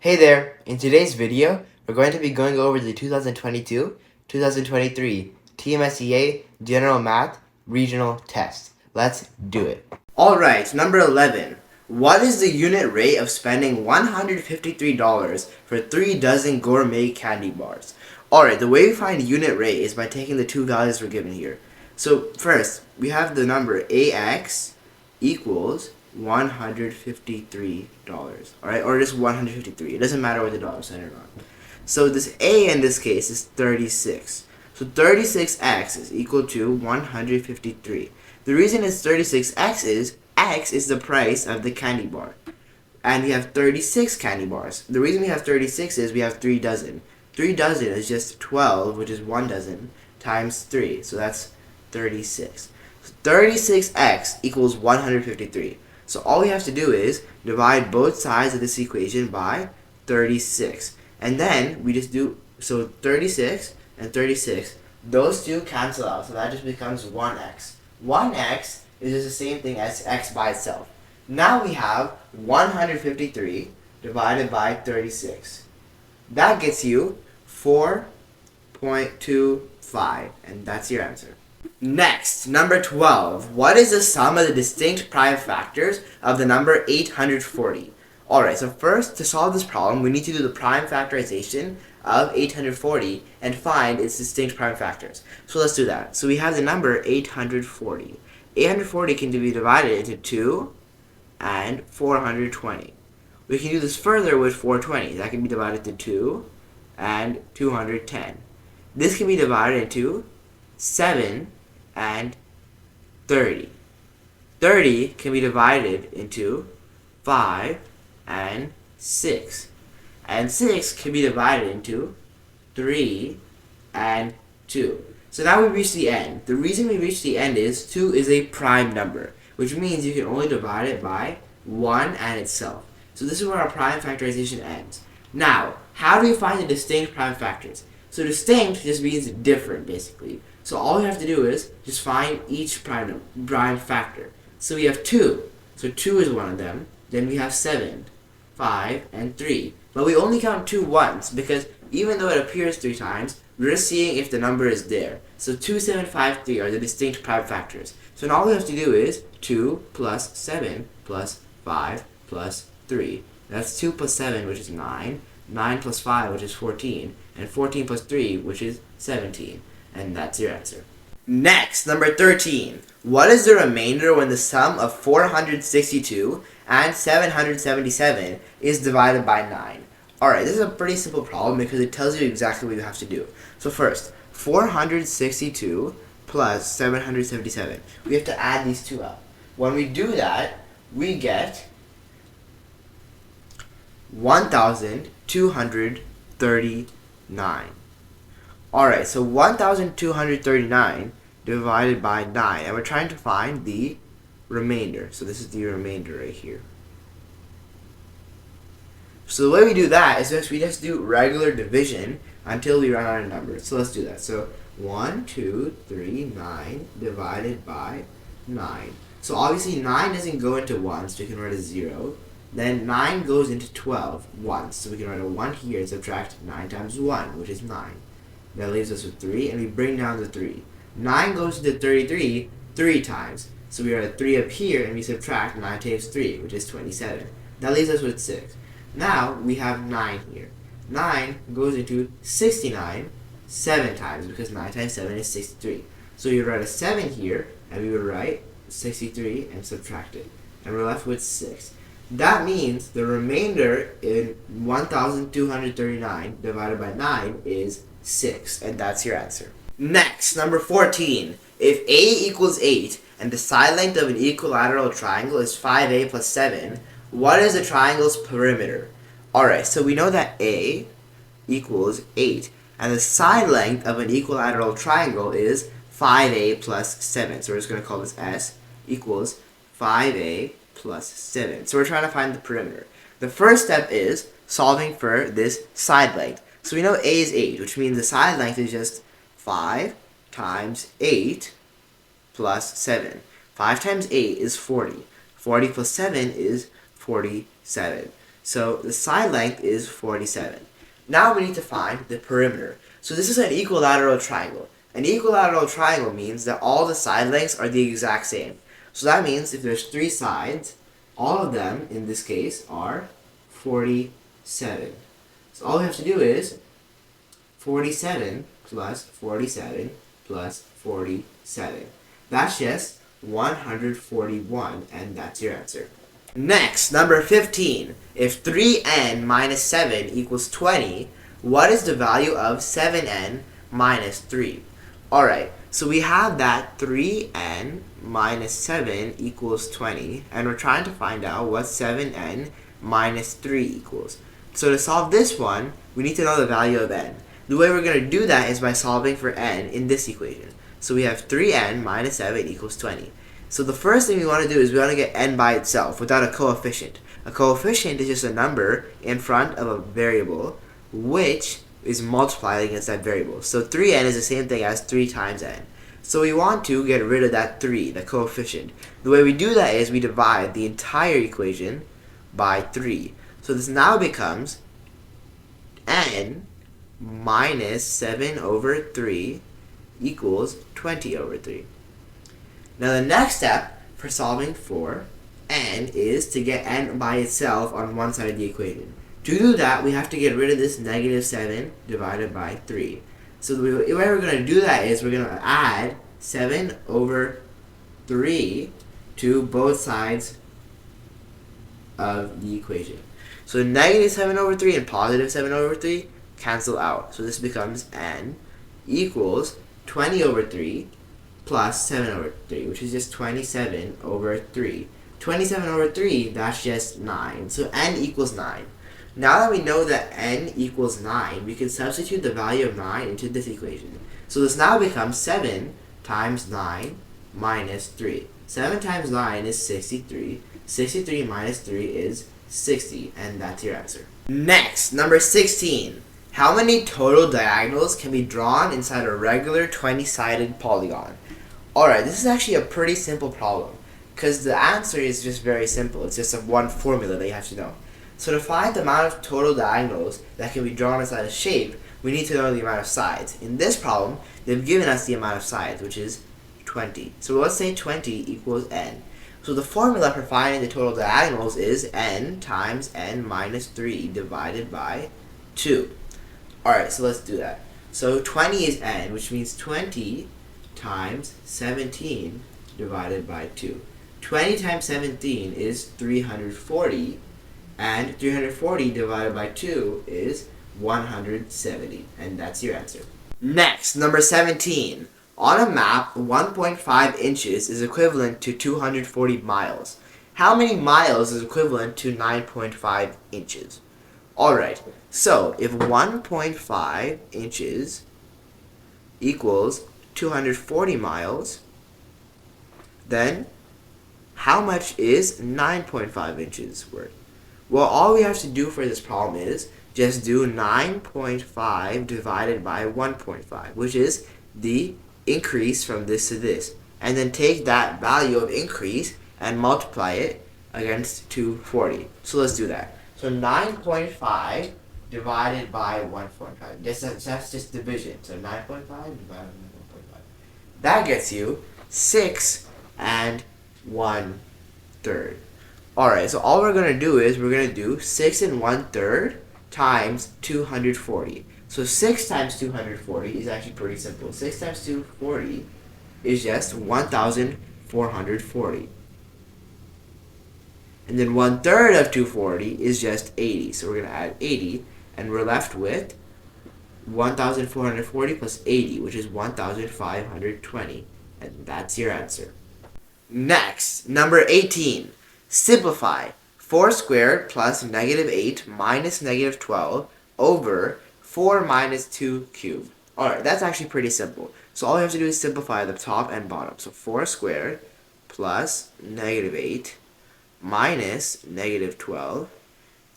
Hey there! In today's video, we're going to be going over the 2022-2023 TMSCA General Math Regional Test. Let's do it. Alright, number 11. What is the unit rate of spending $153 for 3 dozen gourmet candy bars? Alright, the way we find unit rate is by taking the two values we're given here. So first, we have the number AX equals $153. Alright, or just 153. It doesn't matter what the dollar sign or not. So this A in this case is 36. So 36x is equal to 153. The reason it's 36x is x is the price of the candy bar. And we have 36 candy bars. The reason we have 36 is we have 3 dozen. 3 dozen is just 12, which is 1 dozen, times 3. So that's 36. 36x equals 153. So all we have to do is divide both sides of this equation by 36. And then we just do, so 36 and 36, those two cancel out. So that just becomes 1x. 1x is just the same thing as x by itself. Now we have 153 divided by 36. That gets you 4.25, and that's your answer. Next, number 12. What is the sum of the distinct prime factors of the number 840? Alright, so first, to solve this problem, we need to do the prime factorization of 840 and find its distinct prime factors. So let's do that. So we have the number 840. 840 can be divided into 2 and 420. We can do this further with 420. That can be divided into 2 and 210. This can be divided into 7 and 30. 30 can be divided into 5 and 6. And 6 can be divided into 3 and 2. So now we reach the end. The reason we reach the end is 2 is a prime number, which means you can only divide it by 1 and itself. So this is where our prime factorization ends. Now, how do we find the distinct prime factors? So distinct just means different, basically. So all we have to do is just find each prime factor. So we have 2. So 2 is one of them. Then we have 7, 5, and 3. But we only count 2 once because even though it appears 3 times, we're just seeing if the number is there. So 2, 7, 5, 3 are the distinct prime factors. So now all we have to do is 2 plus 7 plus 5 plus 3. That's 2 plus 7, which is 9. 9 plus 5, which is 14. And 14 plus 3, which is 17. And that's your answer. Next, number 13. What is the remainder when the sum of 462 and 777 is divided by 9? Alright, this is a pretty simple problem because it tells you exactly what you have to do. So first, 462 plus 777. We have to add these two up. When we do that, we get 1,239. Alright, so 1,239 divided by 9. And we're trying to find the remainder. So this is the remainder right here. So the way we do that is we just do regular division until we run out of numbers. So let's do that. So 1, 2, 3, 9 divided by 9. So obviously 9 doesn't go into 1, so we can write a 0. Then 9 goes into 12 once, so we can write a 1 here and subtract 9 times 1, which is 9. That leaves us with 3, and we bring down the 3. 9 goes into 33 3 times, so we write a 3 up here, and we subtract 9 times 3, which is 27. That leaves us with 6. Now we have 9 here. 9 goes into 69 7 times, because 9 times 7 is 63. So you write a 7 here, and we would write 63 and subtract it. And we're left with 6. That means the remainder in 1,239 divided by 9 is 6. And that's your answer. Next, number 14. If A equals 8 and the side length of an equilateral triangle is 5A plus 7, what is the triangle's perimeter? Alright, so we know that A equals 8 and the side length of an equilateral triangle is 5A plus 7. So we're just going to call this S equals 5A plus 7. So we're trying to find the perimeter. The first step is solving for this side length. So we know A is 8, which means the side length is just 5 times 8 plus 7. 5 times 8 is 40. 40 plus 7 is 47. So the side length is 47. Now we need to find the perimeter. So this is an equilateral triangle. An equilateral triangle means that all the side lengths are the exact same. So that means if there's 3 sides, all of them, in this case, are 47. So all we have to do is 47 plus 47 plus 47. That's just 141, and that's your answer. Next, number 15. If 3n minus 7 equals 20, what is the value of 7n minus 3? Alright, so we have that 3n minus 7 equals 20, and we're trying to find out what 7n minus 3 equals. So to solve this one, we need to know the value of n. The way we're going to do that is by solving for n in this equation. So we have 3n minus 7 equals 20. So the first thing we want to do is we want to get n by itself without a coefficient. A coefficient is just a number in front of a variable which is multiplied against that variable. So 3n is the same thing as 3 times n. So we want to get rid of that 3, the coefficient. The way we do that is we divide the entire equation by 3. So this now becomes n minus 7 over 3 equals 20 over 3. Now the next step for solving for n is to get n by itself on one side of the equation. To do that, we have to get rid of this negative 7 divided by 3. So the way we're going to do that is we're going to add 7 over 3 to both sides of the equation. So negative 7 over 3 and positive 7 over 3 cancel out. So this becomes n equals 20 over 3 plus 7 over 3, which is just 27 over 3. 27 over 3, that's just 9. So n equals 9. Now that we know that n equals 9, we can substitute the value of 9 into this equation. So this now becomes 7 times 9 minus 3. 7 times 9 is 63. 63 minus 3 is 60, and that's your answer. Next, number 16. How many total diagonals can be drawn inside a regular 20-sided polygon? Alright, this is actually a pretty simple problem, because the answer is just very simple. It's just one formula that you have to know. So to find the amount of total diagonals that can be drawn inside a shape, we need to know the amount of sides. In this problem, they've given us the amount of sides, which is 20. So let's say 20 equals n. So the formula for finding the total diagonals is n times n minus 3 divided by 2. Alright, so let's do that. So 20 is n, which means 20 times 17 divided by 2. 20 times 17 is 340, and 340 divided by 2 is 170, and that's your answer. Next, number 17. On a map, 1.5 inches is equivalent to 240 miles. How many miles is equivalent to 9.5 inches? Alright, so if 1.5 inches equals 240 miles, then how much is 9.5 inches worth? Well, all we have to do for this problem is just do 9.5 divided by 1.5, which is the increase from this to this. And then take that value of increase and multiply it against 240. So let's do that. So 9.5 divided by 1.5. That's just division. So 9.5 divided by 1.5. That gets you 6 1/3. Alright, so all we're going to do is we're going to do 6 1/3 times 240. So 6 times 240 is actually pretty simple. 6 times 240 is just 1,440. And then 1/3 of 240 is just 80. So we're going to add 80, and we're left with 1,440 plus 80, which is 1,520. And that's your answer. Next, number 18. Simplify 4 squared plus negative 8 minus negative 12 over 4 minus 2 cubed. Alright, that's actually pretty simple. So all we have to do is simplify the top and bottom. So 4 squared plus negative 8 minus negative 12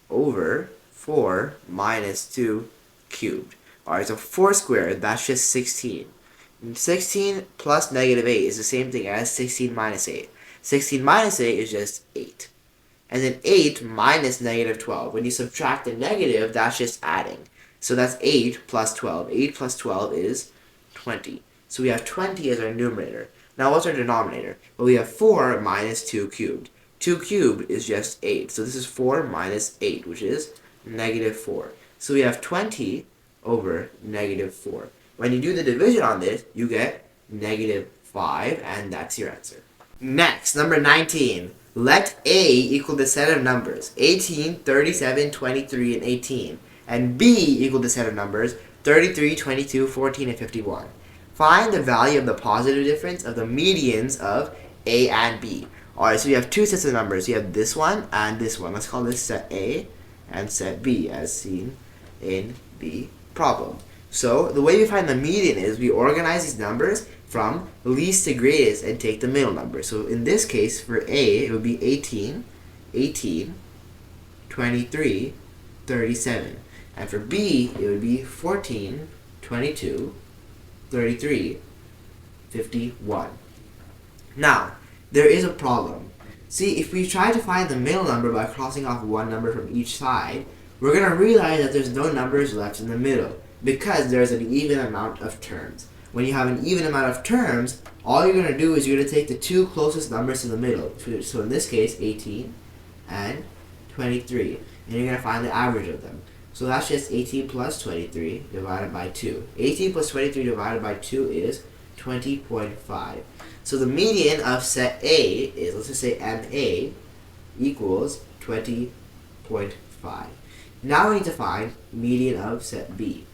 over 4 minus 2 cubed. Alright, so 4 squared, that's just 16. And 16 plus negative 8 is the same thing as 16 minus 8. 16 minus 8 is just 8. And then 8 minus negative 12. When you subtract the negative, that's just adding. So that's 8 plus 12. 8 plus 12 is 20. So we have 20 as our numerator. Now what's our denominator? Well, we have 4 minus 2 cubed. 2 cubed is just 8. So this is 4 minus 8, which is negative 4. So we have 20 over negative 4. When you do the division on this, you get negative 5, and that's your answer. Next, number 19. Let A equal the set of numbers 18, 37, 23, and 18, and B equal the set of numbers 33, 22, 14, and 51. Find the value of the positive difference of the medians of A and B. Alright, so you have two sets of numbers. You have this one and this one. Let's call this set A and set B as seen in the problem. So the way we find the median is we organize these numbers from least to greatest and take the middle number. So in this case, for A, it would be 18, 18, 23, 37. And for B, it would be 14, 22, 33, 51. Now, there is a problem. See, if we try to find the middle number by crossing off one number from each side, we're going to realize that there's no numbers left in the middle because there's an even amount of terms. When you have an even amount of terms, all you're going to do is you're going to take the two closest numbers to the middle. So in this case, 18 and 23. And you're going to find the average of them. So that's just 18 plus 23 divided by 2. 18 plus 23 divided by 2 is 20.5. So the median of set A is, let's just say MA equals 20.5. Now we need to find median of set B.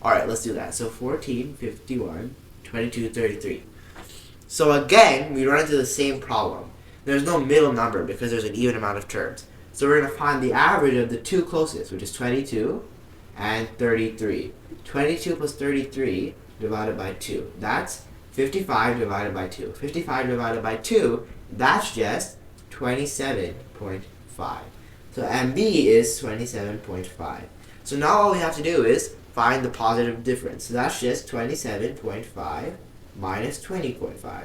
Alright, let's do that. So 14, 51, 22, 33. So again, we run into the same problem. There's no middle number because there's an even amount of terms. So we're going to find the average of the two closest, which is 22 and 33. 22 plus 33 divided by 2. That's 55 divided by 2. 55 divided by 2, that's just 27.5. So MB is 27.5. So now all we have to do is find the positive difference. So that's just 27.5 minus 20.5.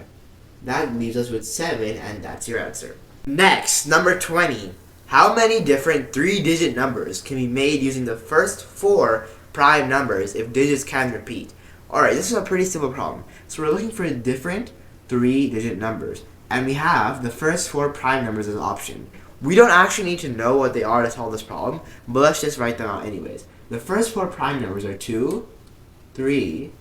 That leaves us with 7, and that's your answer. Next, number 20. How many different 3-digit numbers can be made using the first 4 prime numbers if digits can repeat? Alright, this is a pretty simple problem. So we're looking for different 3-digit numbers, and we have the first 4 prime numbers as an option. We don't actually need to know what they are to solve this problem, but let's just write them out anyways. The first 4 prime numbers are 2, 3,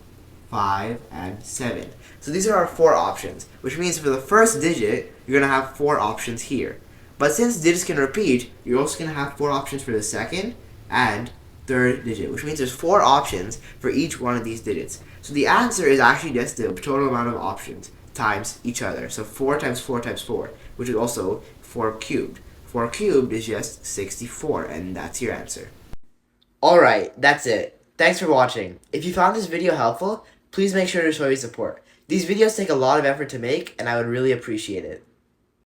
5, and 7. So these are our 4 options, which means for the first digit, you're going to have 4 options here. But since digits can repeat, you're also going to have 4 options for the second and third digit, which means there's 4 options for each one of these digits. So the answer is actually just the total amount of options times each other. So 4 times 4 times 4, which is also 4 cubed. 4 cubed is just 64, and that's your answer. Alright, that's it. Thanks for watching. If you found this video helpful, please make sure to show your support. These videos take a lot of effort to make, and I would really appreciate it.